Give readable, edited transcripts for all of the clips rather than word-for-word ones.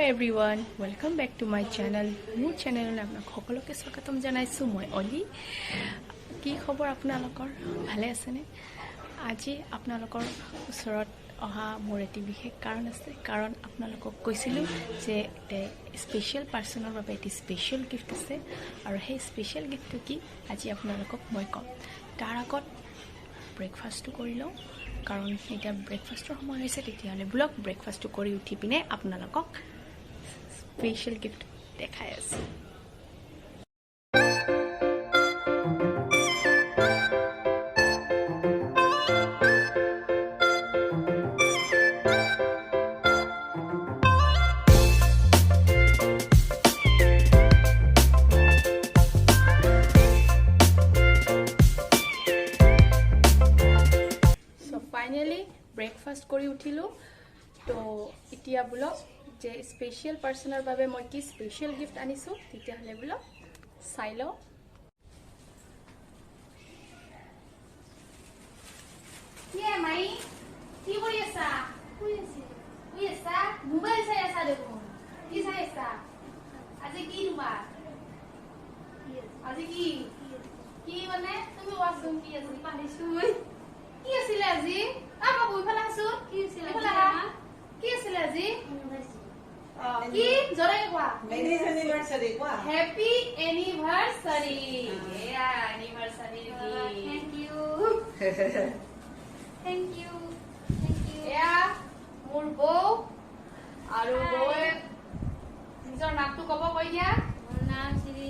everyone welcome back to my channel মোৰ চেনেললৈ আপোনাক সকলোকে স্বাগতম জনাইছোঁ মই অলি কি খবৰ আপোনালোকৰ ভালে আছেনে আজি আপোনালোকৰ ওচৰত অহা মোৰ এটি বিশেষ কাৰণ আছে কাৰণ আপোনালোকক কৈছিলোঁ যে স্পেচিয়েল পাৰ্চনৰ বাবে এটি স্পেচিয়েল গিফ্ট আছে আৰু সেই স্পেচিয়েল গিফ্টটো কি আজি আপোনালোকক মই ক'ম তাৰ আগত ব্ৰেকফাষ্টটো কৰি লওঁ কাৰণ এতিয়া ব্ৰেকফাষ্টৰ সময় হৈছে তেতিয়াহ'লে ব্লগ ব্ৰেকফাষ্টটো কৰি উঠি পিনে আপোনালোকক স্পেচিয়েল গিফ্ট দেখাই আছে ফাইনেলি ব্ৰেকফাষ্ট কৰি উঠিলোঁ তো এতিয়া বোলো যে স্পেচিয়েল পাৰ্চনৰ বাবে মই কি স্পেচিয়েল গিফ্ট আনিছোঁ তেতিয়াহ'লে বোলো চাই লওঁ মাই কি কৰি আছা শুই আছা মোবাইল চাই আছা দেখোন কি চাই আছা আজি কি তোমাৰ আজি কি মানে তুমি কোৱাচোন কি আছে পাহৰিছো মই কি আছিল আজি মই বহি পেলাই আছো কি আছিল আজি কি জৰাই কোৱা মেৰিজ এনিভাৰ্সাৰি কোৱা হ্যাপি এনিভাৰ্সাৰি এয়া এনিভাৰ্সাৰি থ্যাংক ইউ এয়া মোৰ বৌ আৰু বৌয়ে নিজৰ নামটো ক'ব কৈ দিয়া মোৰ নাম শ্ৰী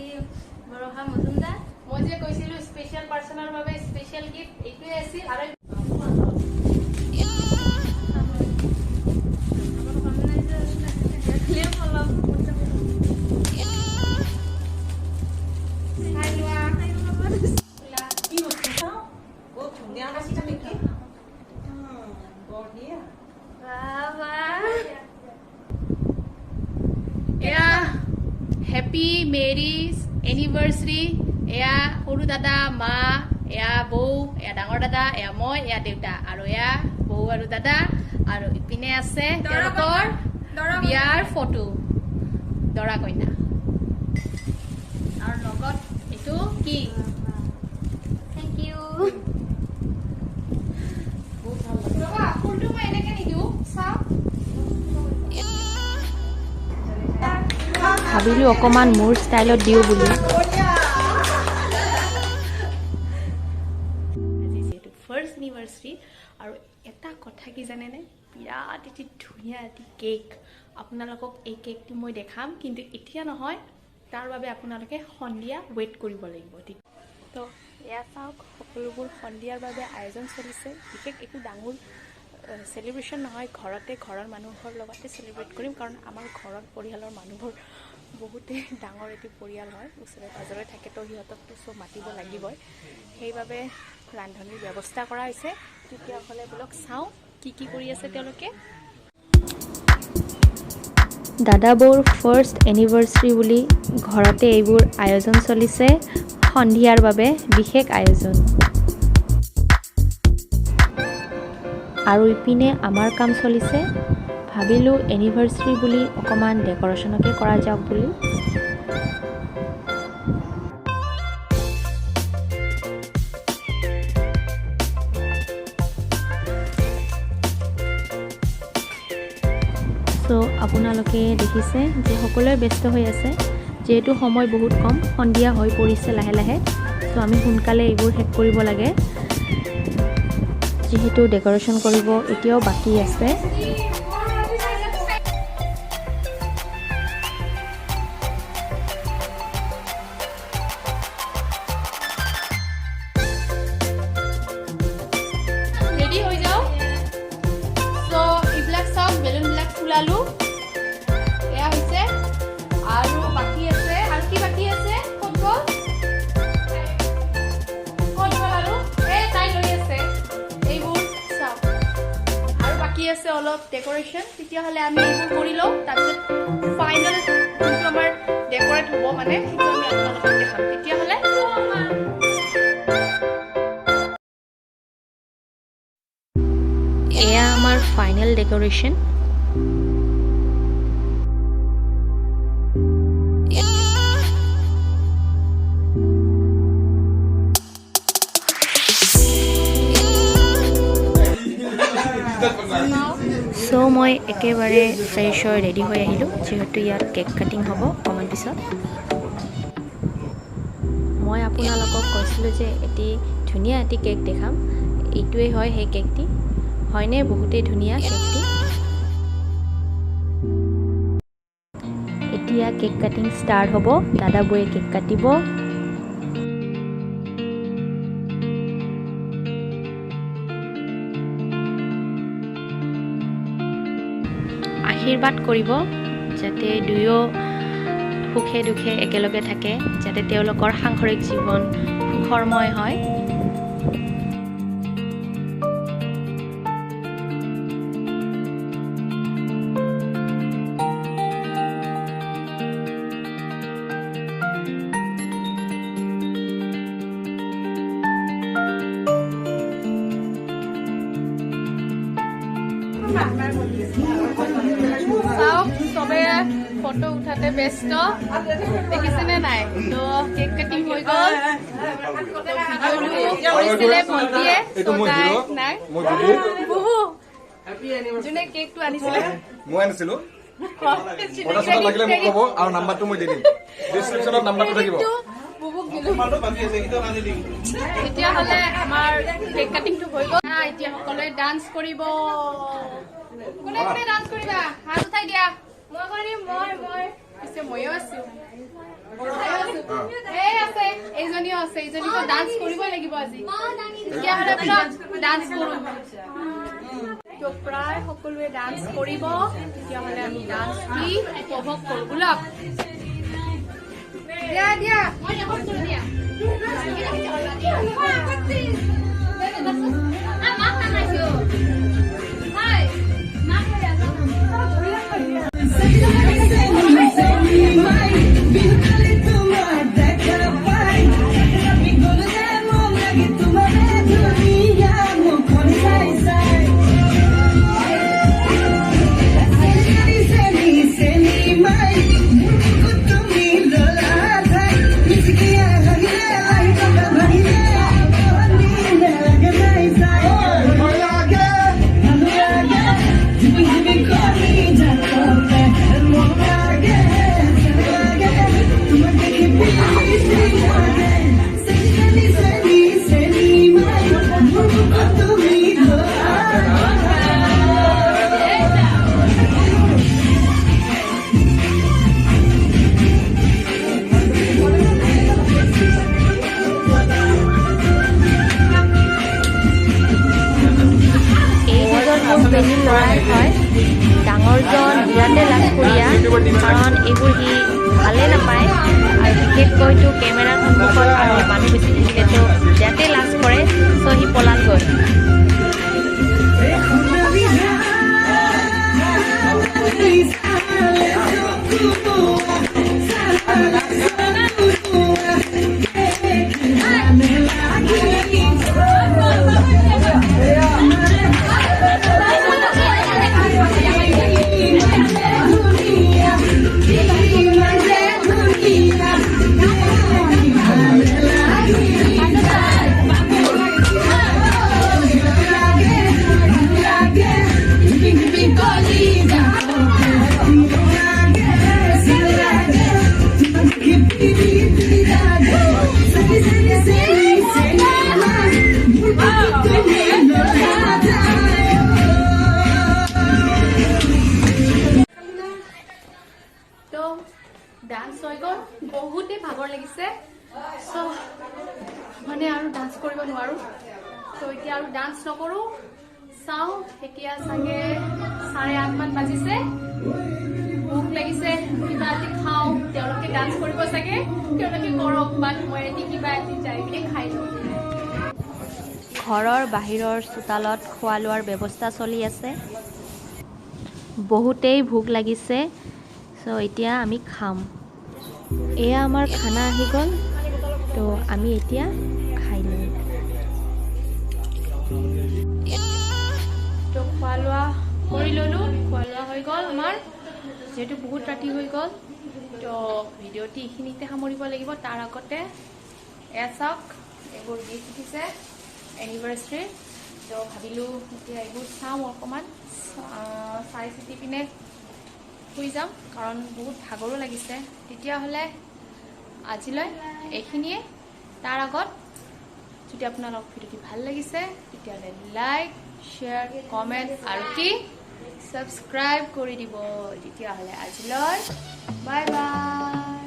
বৰষা মজুমদাৰ মই যে কৈছিলোঁ স্পেচিয়েল পাৰ্চনৰ বাবে স্পেচিয়েল গিফ্ট এইটোৱে আছিল আৰু হেপী মেৰিজ এনিভাৰ্চাৰী এয়া সৰু দাদা মা এয়া বৌ এয়া ডাঙৰ দাদা এয়া মই এয়া দেউতা আৰু এয়া বৌ আৰু দাদা আৰু ইপিনে আছে তেওঁলোকৰ বিয়াৰ ফটো দৰা কইনা আৰু লগত এইটো কি থ্যাংক ইউ ফুলটো মই এনেকে নিদিওঁ চাওক ভাবিলোঁ অকণমান মোৰ ষ্টাইলত দিওঁ বুলি আজি যিহেতু ফাৰ্ষ্ট এনিভাৰ্চাৰী আৰু এটা কথা কি জানেনে বিৰাট এটি ধুনীয়া এটি কেক আপোনালোকক এই কেকটো মই দেখাম কিন্তু এতিয়া নহয় তাৰ বাবে আপোনালোকে সন্ধিয়া ৱেইট কৰিব লাগিব তো এয়া চাওক সকলোবোৰ সন্ধিয়াৰ বাবে আয়োজন চলিছে বিশেষ একো ডাঙৰ চেলিব্ৰেশ্যন নহয় ঘৰতে ঘৰৰ মানুহৰ লগতে চেলিব্ৰেট কৰিম কাৰণ আমাৰ ঘৰত পৰিয়ালৰ মানুহবোৰ বহুতেই ডাঙৰ এটি পৰিয়াল হয় ওচৰে পাজৰে থাকে তো সিহঁতকতো চব মাতিব লাগিবই সেইবাবে ৰান্ধনিৰ ব্যৱস্থা কৰা হৈছে তেতিয়াহ'লে বোলক চাওঁ কি কৰি আছে তেওঁলোকে দাদা বৌৰ ফাৰ্ষ্ট এনিভাৰ্চাৰী বুলি ঘৰতে এইবোৰ আয়োজন চলিছে সন্ধিয়াৰ বাবে বিশেষ আয়োজন আৰু ইপিনে আমাৰ কাম চলিছে ভাবিলোঁ এনিভাৰ্চাৰী বুলি অকণমান ডেকৰেশ্যনকে কৰা যাওক বুলি চ' আপোনালোকে দেখিছে যে সকলোৱে ব্যস্ত হৈ আছে যিহেতু সময় বহুত কম সন্ধিয়া হৈ পৰিছে লাহে লাহে চ' আমি সোনকালে এইবোৰ শেষ কৰিব লাগে যিহেতু ডেকৰেশ্যন কৰিব এতিয়াও বাকী আছে ৰেডি হৈ যাও সো এইবিলাক সব বেলুনবিলাক ফুলালো এয়া হৈছে আৰু অলপ ডেক'ৰেশ্যন তেতিয়াহ'লে আমি এইবোৰ কৰি লওঁ তাৰপিছত ফাইনেল যোনটো আমাৰ ডেক'ৰেট হ'ব মানে সেইটো আমি আপোনালোকক দেখাম তেতিয়াহ'লে এয়া আমাৰ ফাইনেল ডেক'ৰেশ্যন চ' মই একেবাৰে ফ্ৰেছ হৈ ৰেডি হৈ আহিলোঁ যিহেতু ইয়াত কেক কাটিং হ'ব অকণমান পিছত মই আপোনালোকক কৈছিলোঁ যে এটি ধুনীয়া এটি কেক দেখাম এইটোৱেই হয় সেই কেকটি হয়নে বহুতেই ধুনীয়া কেকটি এতিয়া কেক কাটিং ষ্টাৰ্ট হ'ব দাদাবোৰে কেক কাটিব আশীৰ্বাদ কৰিব যাতে দুয়ো সুখে দুখে একেলগে থাকে যাতে তেওঁলোকৰ সাংসাৰিক জীৱন সুখময় হয় চাওক চবে ফটো উঠাতে ব্যস্ত দেখিছেনে নাই তো কেক কাটিং হৈ গ'ল ভিডিঅ'টো কৰিছিলে ভণ্টিয়ে নাই বহু যোনে কেকটো আনিছিলে মই আনিছিলো লাগিলে মোক ক'ব আৰু নাম্বাৰটো মই দি দিম ডিছক্ৰিপশ্যনত নাম্বাৰটো থাকিব তেতিয়াহ'লে আমাৰ কেক কাটিংটো হৈ গ'ল এতিয়া সকলোৱে ডান্স কৰিব কোনে কোনে ডান্স কৰিবা হাত উঠাই দিয়া মই কৰিম মই পিছে ময়ো আছো এই আছে এইজনীও আছে এইজনীকো ডান্স কৰিবই লাগিব আজি তেতিয়াহ'লে ডান্স কৰোঁ তো প্ৰায় সকলোৱে ডান্স কৰিব তেতিয়াহ'লে আমি ডান্স দি উপভোগ কৰোঁ বোলক দিয়া দিয়া মই এখন কৰি দিয়া মাক নামাইছো হাই মাক ল'ৰাই হয় ডাঙৰজন বিৰাটে লাজকুৰীয়া কাৰণ এইবোৰ সি ভালেই নাপায় আৰু বিশেষকৈতো কেমেৰাৰ সন্মুখত আৰু মানুহ বেছি থাকিলেতো বিৰাটে লাজ কৰে চ' সি পলালগৈ ডান্স হৈ গ'ল বহুতেই ভাগৰ লাগিছে চ' মানে আৰু ডান্স কৰিব নোৱাৰো ত' এতিয়া আৰু ডান্স নকৰো চাওঁ এতিয়া চাগে 8:30 মান বাজিছে ভোক লাগিছে কিবা এটি খাওঁ তেওঁলোকে ডান্স কৰিব চাগে তেওঁলোকে কৰক বাট মই এটি কিবা এটি যাই পিনে খাই লওঁ ঘৰৰ বাহিৰৰ চোতালত খোৱা লোৱাৰ ব্যৱস্থা চলি আছে বহুতেই ভোক লাগিছে চ' এতিয়া আমি খাম এয়া আমাৰ খানা আহি গ'ল তো আমি এতিয়া খাই লওঁ তো খোৱা লোৱা কৰি ল'লোঁ খোৱা লোৱা হৈ গ'ল আমাৰ যিহেতু বহুত ৰাতি হৈ গ'ল তো ভিডিঅ'টি এইখিনিতে সামৰিব লাগিব তাৰ আগতে এয়া চাওক এইবোৰ গিফ্ট উঠিছে এনিভাৰ্চাৰী তো ভাবিলোঁ এতিয়া এইবোৰ চাওঁ অকণমান চাই চিতি পিনে শুই যাম কাৰণ বহুত ভাগৰো লাগিছে তেতিয়াহ'লে আজিলৈ এইখিনিয়ে তাৰ আগত যদি আপোনালোক ভিডিঅ'টি ভাল লাগিছে তেতিয়াহ'লে লাইক শ্বেয়াৰ কমেণ্ট আৰু কি ছাবস্ক্ৰাইব কৰি দিব তেতিয়াহ'লে আজিলৈ বাই বাই